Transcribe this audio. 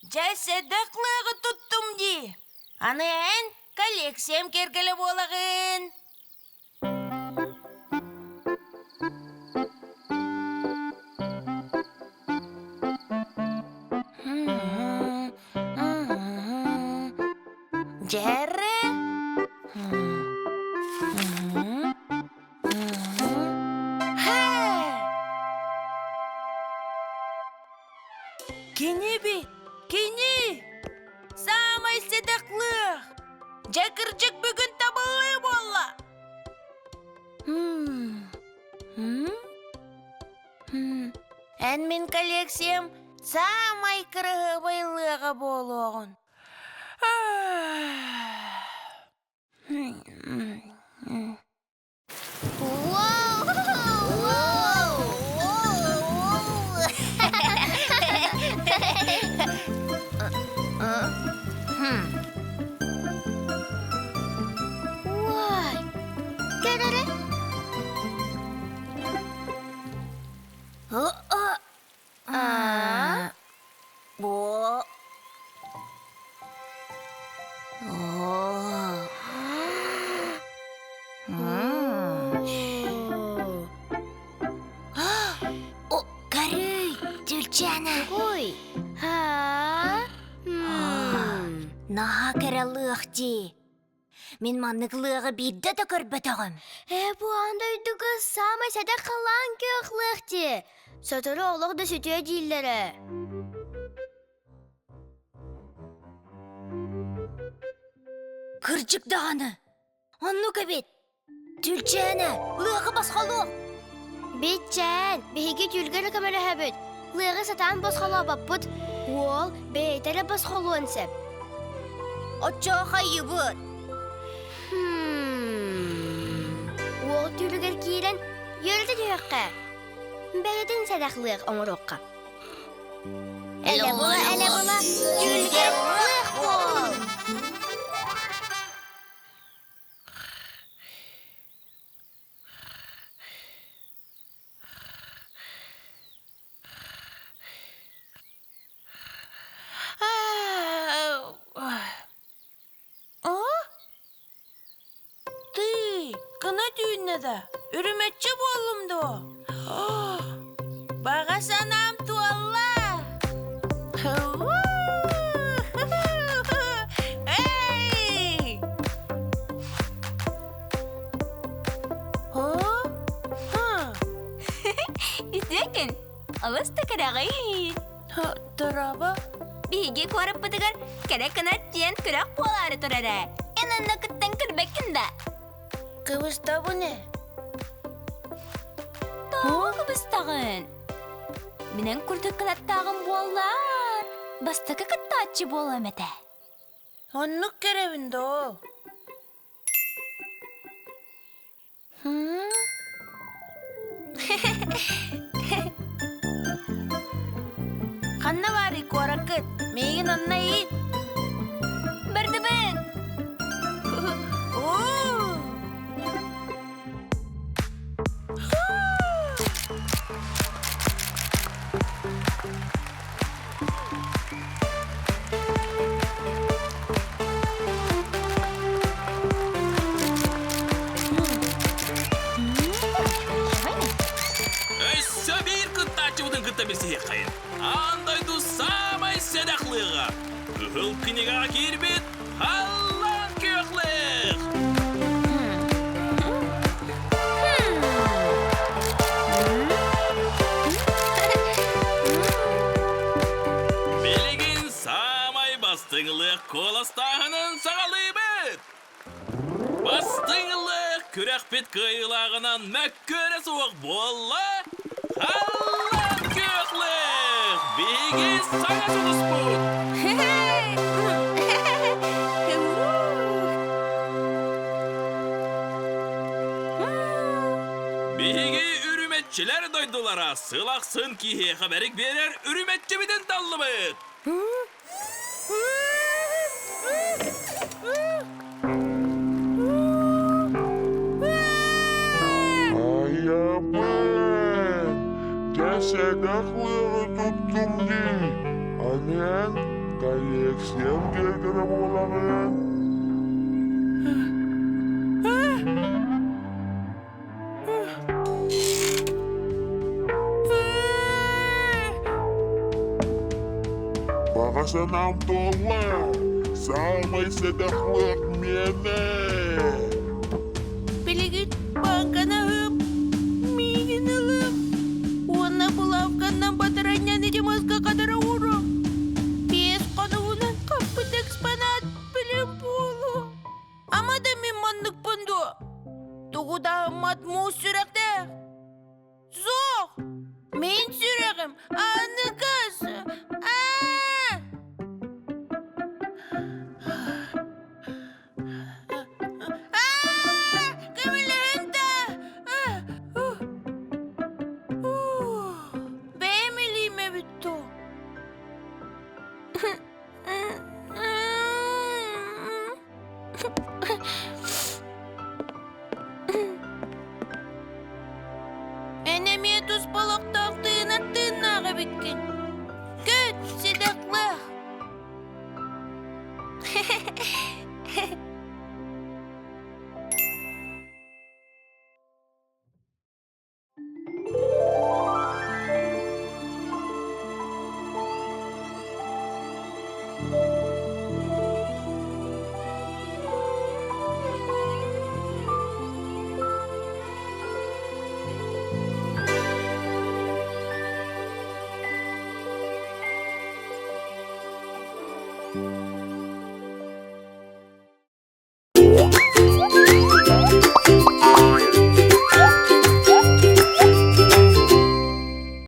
Жәседіқлығы тұттым де. Анын коллекциям кергілі болағын. Жәрі? Кені бет, кені! Самай седіқлық! Жәкірчік бүгін табылы болла! Ән мен коллекциям самай кірігі байлығы болуғын. Наға кәріліқ де. Мен маннықлығы бейді де көрбетіғім. Bu anda üdüğü samay sadaq qalan köqlıq de. Satırı olaq da sütüye deyilləri. Кірчік дағаны. Онны көбет. Түлчәні, лығы басқалуқ. Бетчән, бейге түлгені көмәрі әбіт. Лығы сатан басқалуа баппыт. Ол бейтері басқалуын сәп. Отча қайы бұд. Ол түлгер кейлен ерді дөйіққа. Бәйдің садақлық оңырыққа. Әлі бола, түлгер лық бол. Үріметші болымды о. Баға санам туалла. Эй! Үтекен, алысты кәрағайын. Тұраба? Бейге көріп бұдығар кәрі қанат дейін күрақ болары тұрары. Әнінні күттен күрбекінде. Кыбыста bu ne? Тағы кыбыстағын. Менің күрді қанаттағын болар. Бастықы қыттатчы болам әті. Оннық керебінді ол. Қанна бары көракыт, мейгін онна ет. Бірді бін. Андайды самай седақлыға. Үхіл кінеға кербет, халлан көқлық. Белеген самай бастыңылық коластағының сағалы бет. Бастыңылық күрәқпет қайылағынан мәккөрі соқ болла, халлан көқлық. Беге саңа соғыс бұд. Беге үріметчілер дойдылара сылақсын кейе қабәрік берер үріметчі біден таллы бұд. Седақлығы тұттым дей. Амен Коллекциям келгені боламын. Бағасанам толы, самый сыдықлық мені. Билигит банкана хып, мигин ылып. Уанна булавканнан батараннян идемазга кадара уру. Пес кануунан каппыт экспонат билим болу. Амада мен маннык бунду. Тугуда матму сүректе. Зох! Мен сүрегім, аныкас. Beğenmeliyim bittu. Enemiye tuz balık taktığına tırnağı bitkin.